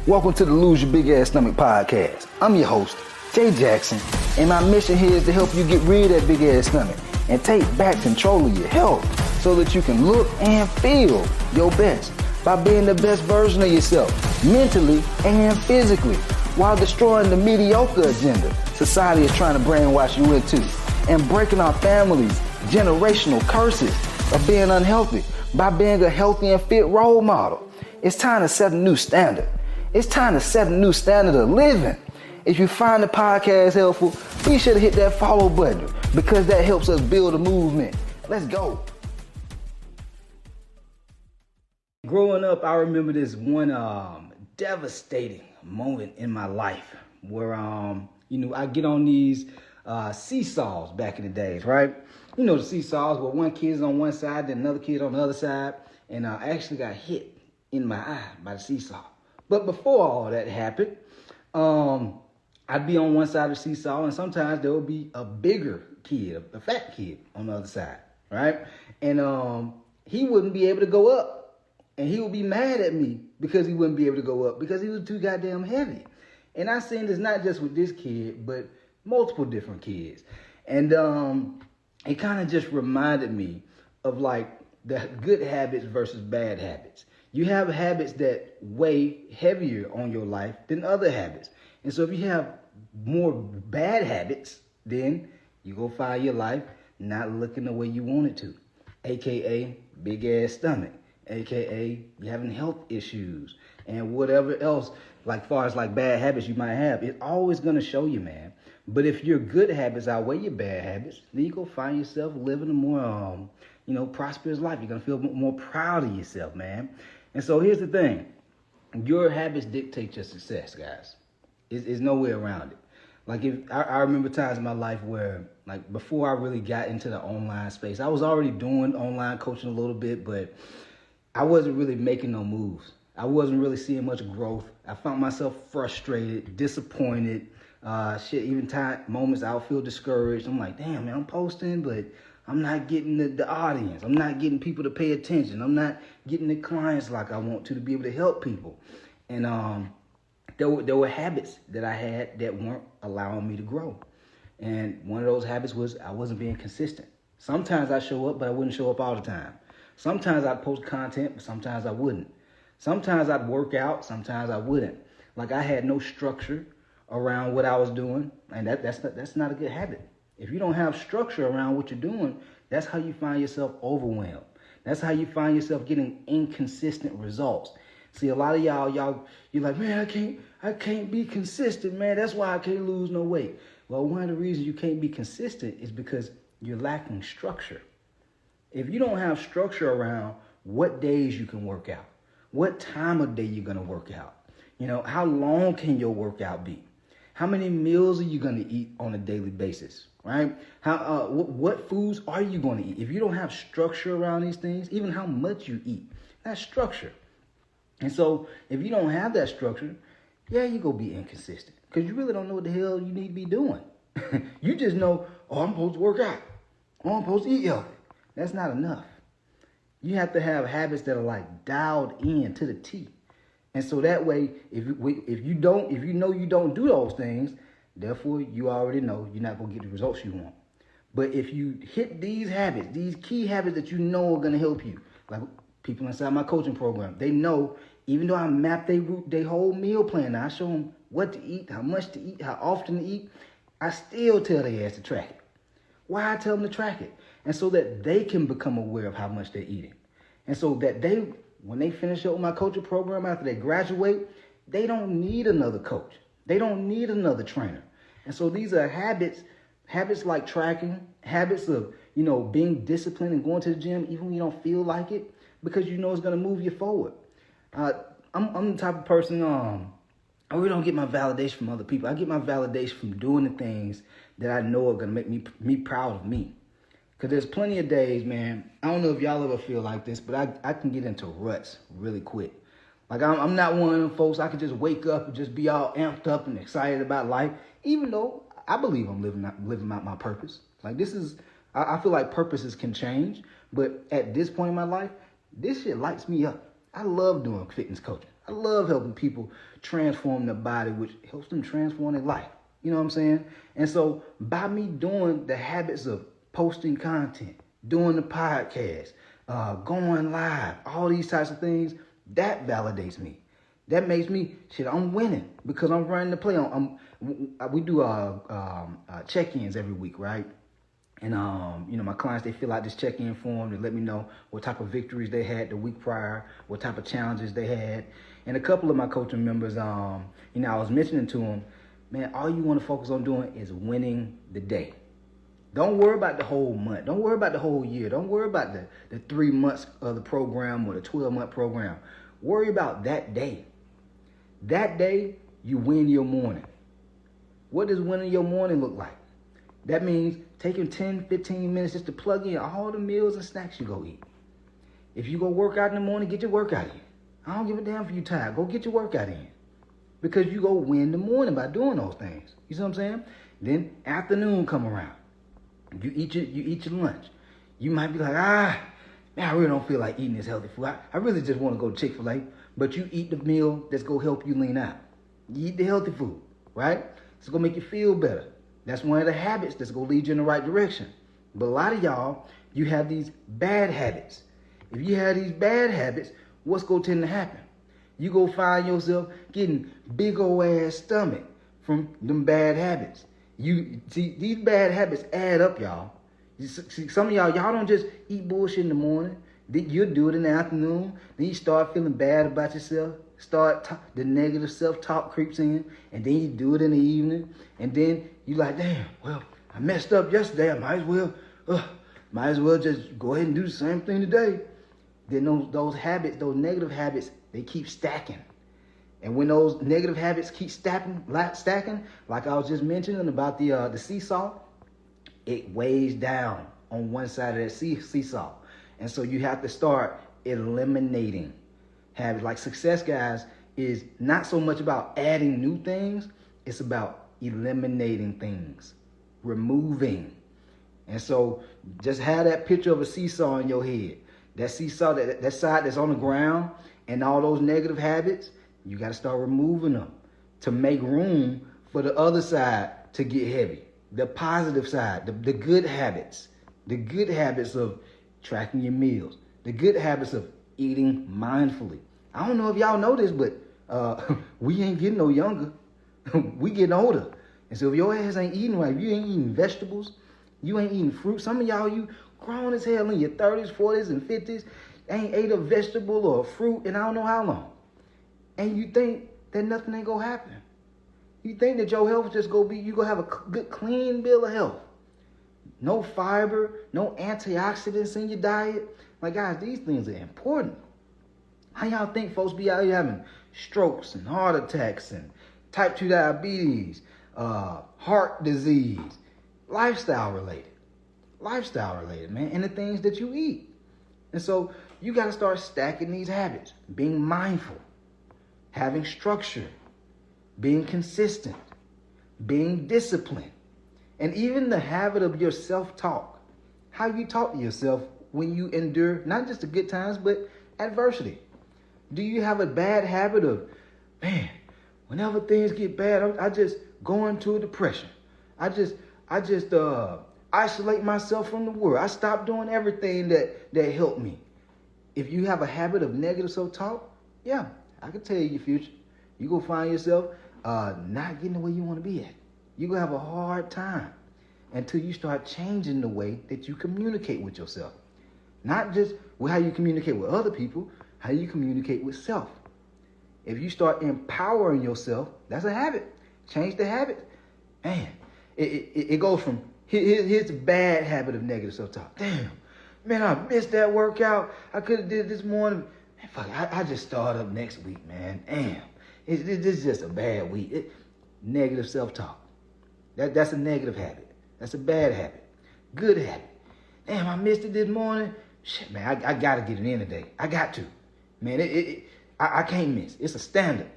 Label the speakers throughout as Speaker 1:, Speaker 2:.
Speaker 1: Welcome to the Lose Your Big Ass Stomach podcast. I'm your host, Jay Jackson, and my mission here is to help you get rid of that big ass stomach and take back control of your health so that you can look and feel your best by being the best version of yourself, mentally and physically, while destroying the mediocre agenda society is trying to brainwash you into, and breaking our families' generational curses of being unhealthy by being a healthy and fit role model. It's time to set a new standard. It's time to set a new standard of living. If you find the podcast helpful, be sure to hit that follow button because that helps us build a movement. Let's go. Growing up, I remember this one devastating moment in my life where, I get on these seesaws back in the days, right? You know, the seesaws where one kid's on one side, then another kid on the other side, and I actually got hit in my eye by the seesaw. But before all that happened, I'd be on one side of the seesaw, and sometimes there would be a bigger kid, a fat kid on the other side, right? And he wouldn't be able to go up, and he would be mad at me because he wouldn't be able to go up because he was too goddamn heavy. And I seen this not just with this kid, but multiple different kids. And it kind of just reminded me of like the good habits versus bad habits. You have habits that weigh heavier on your life than other habits. And so if you have more bad habits, then you go find your life not looking the way you want it to, AKA big ass stomach, AKA you having health issues and whatever else, like far as like bad habits you might have. It's always going to show you, man. But if your good habits outweigh your bad habits, then you go find yourself living a more, prosperous life. You're going to feel more proud of yourself, man. And so here's the thing. Your habits dictate your success, guys. There's no way around it. Like I remember times in my life where, like before I really got into the online space, I was already doing online coaching a little bit, but I wasn't really making no moves. I wasn't really seeing much growth. I found myself frustrated, disappointed. Even moments I'll feel discouraged. I'm like, damn, man, I'm posting, but I'm not getting the audience. I'm not getting people to pay attention. I'm not getting the clients like I want to be able to help people. And there were habits that I had that weren't allowing me to grow. And one of those habits was I wasn't being consistent. Sometimes I show up, but I wouldn't show up all the time. Sometimes I'd post content, but sometimes I wouldn't. Sometimes I'd work out, sometimes I wouldn't. Like I had no structure around what I was doing, and that's not a good habit. If you don't have structure around what you're doing, that's how you find yourself overwhelmed. That's how you find yourself getting inconsistent results. See, a lot of y'all, you're like, man, I can't be consistent, man. That's why I can't lose no weight. Well, one of the reasons you can't be consistent is because you're lacking structure. If you don't have structure around what days you can work out, what time of day you're going to work out, how long can your workout be? How many meals are you going to eat on a daily basis, right? What foods are you going to eat? If you don't have structure around these things, even how much you eat, that's structure. And so if you don't have that structure, you're going to be inconsistent because you really don't know what the hell you need to be doing. You just know, I'm supposed to work out. I'm supposed to eat healthy. That's not enough. You have to have habits that are like dialed in to the T. And so that way, if you know you don't do those things, therefore you already know you're not going to get the results you want. But if you hit these habits, these key habits that you know are going to help you, like people inside my coaching program, they know, even though I map their whole meal plan, I show them what to eat, how much to eat, how often to eat, I still tell their ass to track it. Why I tell them to track it? And so that they can become aware of how much they're eating. And so that when they finish up with my coaching program after they graduate, they don't need another coach. They don't need another trainer. And so these are habits like tracking, habits of, being disciplined and going to the gym even when you don't feel like it, because you know it's going to move you forward. I'm the type of person, I really don't get my validation from other people. I get my validation from doing the things that I know are going to make me proud of me. Because there's plenty of days, man, I don't know if y'all ever feel like this, but I can get into ruts really quick. Like, I'm not one of them folks, I can just wake up and just be all amped up and excited about life, even though I believe I'm living out my purpose. Like, I feel like purposes can change, but at this point in my life, this shit lights me up. I love doing fitness coaching. I love helping people transform their body, which helps them transform their life. You know what I'm saying? And so by me doing the habits of posting content, doing the podcast, going live, all these types of things, that validates me. That makes me, I'm winning because I'm running the play. We do check-ins every week, right? And, my clients, they fill out this check-in form to let me know what type of victories they had the week prior, what type of challenges they had. And a couple of my coaching members, I was mentioning to them, man, all you want to focus on doing is winning the day. Don't worry about the whole month. Don't worry about the whole year. Don't worry about the 3 months of the program or the 12-month program. Worry about that day. That day, you win your morning. What does winning your morning look like? That means taking 10, 15 minutes just to plug in all the meals and snacks you go eat. If you go work out in the morning, get your workout in. I don't give a damn if you're tired. Go get your workout in. Because you go win the morning by doing those things. You see what I'm saying? Then afternoon come around. You eat your lunch. You might be like, man, I really don't feel like eating this healthy food. I really just want to go to Chick-fil-A. But you eat the meal that's going to help you lean out. You eat the healthy food, right? It's going to make you feel better. That's one of the habits that's going to lead you in the right direction. But a lot of y'all, you have these bad habits. If you have these bad habits, what's going to tend to happen? You go find yourself getting big old ass stomach from them bad habits. You see, these bad habits add up, y'all. You see, some of y'all don't just eat bullshit in the morning. Then you'll do it in the afternoon. Then you start feeling bad about yourself. The negative self-talk creeps in. And then you do it in the evening. And then you like, damn, well, I messed up yesterday. I might as well just go ahead and do the same thing today. Then those habits, those negative habits, they keep stacking. And when those negative habits keep stacking, like I was just mentioning about the seesaw, it weighs down on one side of that seesaw. And so you have to start eliminating habits. Like success, guys, is not so much about adding new things. It's about eliminating things, removing. And so just have that picture of a seesaw in your head. That seesaw, that side that's on the ground, and all those negative habits, you got to start removing them to make room for the other side to get heavy. The positive side, the good habits of tracking your meals, the good habits of eating mindfully. I don't know if y'all know this, but we ain't getting no younger. We getting older. And so if your ass ain't eating right, if you ain't eating vegetables, you ain't eating fruit. Some of y'all, you grown as hell in your 30s, 40s, and 50s, ain't ate a vegetable or a fruit in I don't know how long. And you think that nothing ain't gonna happen. You think that your health just you gonna have a good, clean bill of health. No fiber, no antioxidants in your diet. Like, guys, these things are important. How y'all think folks be out here having strokes and heart attacks and type 2 diabetes, heart disease, lifestyle related, man, and the things that you eat. And so you got to start stacking these habits, being mindful, having structure, being consistent, being disciplined, and even the habit of your self-talk, how you talk to yourself when you endure not just the good times, but adversity. Do you have a bad habit of, man, whenever things get bad, I just go into a depression. I just isolate myself from the world. I stop doing everything that helped me. If you have a habit of negative self-talk, yeah, I can tell you your future. You're going to find yourself not getting the way you want to be at. You're going to have a hard time until you start changing the way that you communicate with yourself. Not just with how you communicate with other people, how you communicate with self. If you start empowering yourself, that's a habit. Change the habit. Man, it goes from, here's the bad habit of negative self-talk. Damn, man, I missed that workout. I could have did it this morning. Man, fuck, I just start up next week, man. Damn, this is just a bad week. Negative self-talk. That's a negative habit. That's a bad habit. Good habit. Damn, I missed it this morning. Shit, man, I got to get it in today. I got to. Man, I can't miss. It's a standard.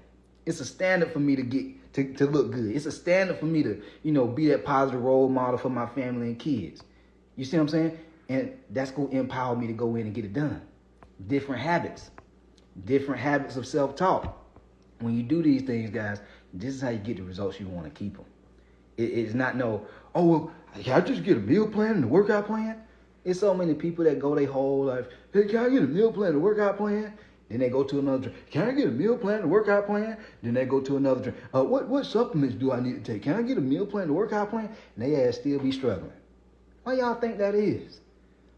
Speaker 1: It's a standard for me to get to look good. It's a standard for me to, be that positive role model for my family and kids. You see what I'm saying? And that's going to empower me to go in and get it done. Different habits of self-talk. when you do these things, guys, this is how you get the results you want to keep them. It's not oh, well, can I just get a meal plan and a workout plan? It's so many people that go their whole life, hey, can I get a meal plan and a workout plan? Then they go to another drink. Can I get a meal plan and a workout plan? Then they go to another drink. What supplements do I need to take? Can I get a meal plan and a workout plan? And they ass still be struggling. Why y'all think that is?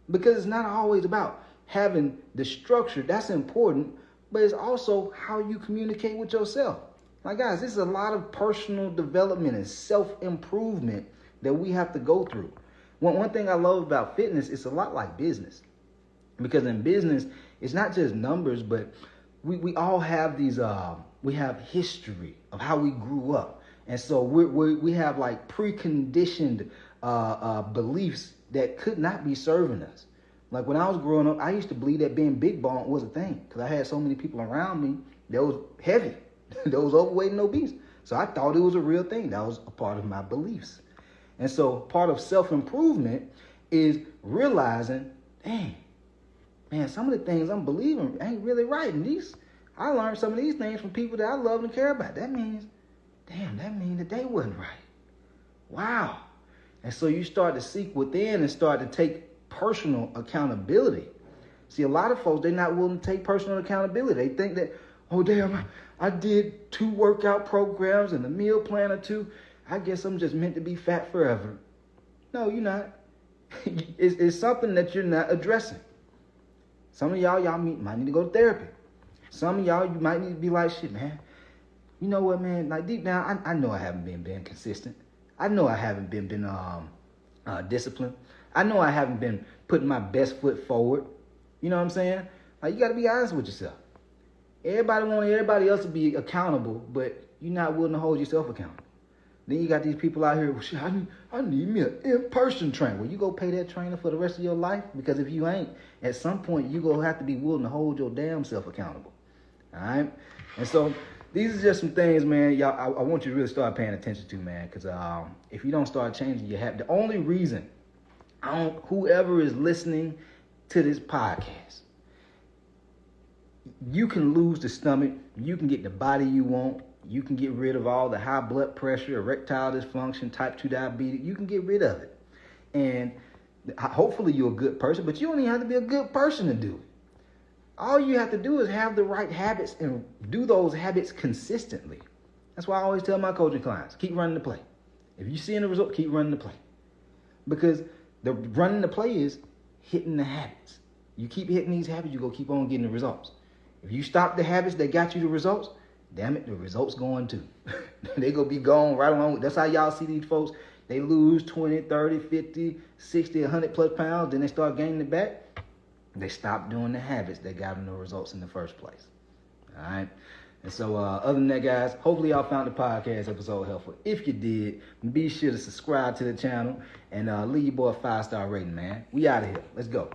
Speaker 1: Because it's not always about having the structure. That's important, but it's also how you communicate with yourself. Like, guys, this is a lot of personal development and self-improvement that we have to go through. One thing I love about fitness, it's a lot like business. Because in business, it's not just numbers, but we all have these, we have history of how we grew up. And so we have like preconditioned beliefs that could not be serving us. Like when I was growing up, I used to believe that being big boned was a thing because I had so many people around me that was heavy, that was overweight and obese. So I thought it was a real thing. That was a part of my beliefs. And so part of self-improvement is realizing, dang, man, some of the things I'm believing ain't really right. And I learned some of these things from people that I love and care about. That means that they wasn't right. Wow. And so you start to seek within and start to take personal accountability. See, a lot of folks, they're not willing to take personal accountability. They think that, oh, damn, I did 2 workout programs and a meal plan or 2. I guess I'm just meant to be fat forever. No, you're not. It's something that you're not addressing. Some of y'all might need to go to therapy. Some of y'all, you might need to be like, shit, man. You know what, man? Like deep down, I know I haven't been consistent. I know I haven't been disciplined. I know I haven't been putting my best foot forward. You know what I'm saying? Like, you got to be honest with yourself. Everybody want everybody else to be accountable, but you're not willing to hold yourself accountable. Then you got these people out here, well, shit, I need me an in-person trainer. Well, you go pay that trainer for the rest of your life? Because if you ain't, at some point, you're going to have to be willing to hold your damn self accountable. All right? And so these are just some things, man, y'all, I want you to really start paying attention to, man, because if you don't start changing your habit, the only reason whoever is listening to this podcast, you can lose the stomach, you can get the body you want, you can get rid of all the high blood pressure, erectile dysfunction, type 2 diabetes, you can get rid of it. And hopefully you're a good person, but you don't even have to be a good person to do it. All you have to do is have the right habits and do those habits consistently. That's why I always tell my coaching clients, keep running the play. If you see the result, keep running the play. Because the running the play is hitting the habits. You keep hitting these habits, you're going to keep on getting the results. If you stop the habits that got you the results, damn it, the results going too. They going to be gone right along. That's how y'all see these folks. They lose 20, 30, 50, 60, 100 plus pounds. Then they start gaining it back. They stop doing the habits that got them the results in the first place. All right. And so other than that, guys, hopefully y'all found the podcast episode helpful. If you did, be sure to subscribe to the channel and leave your boy a 5-star rating, man. We out of here. Let's go.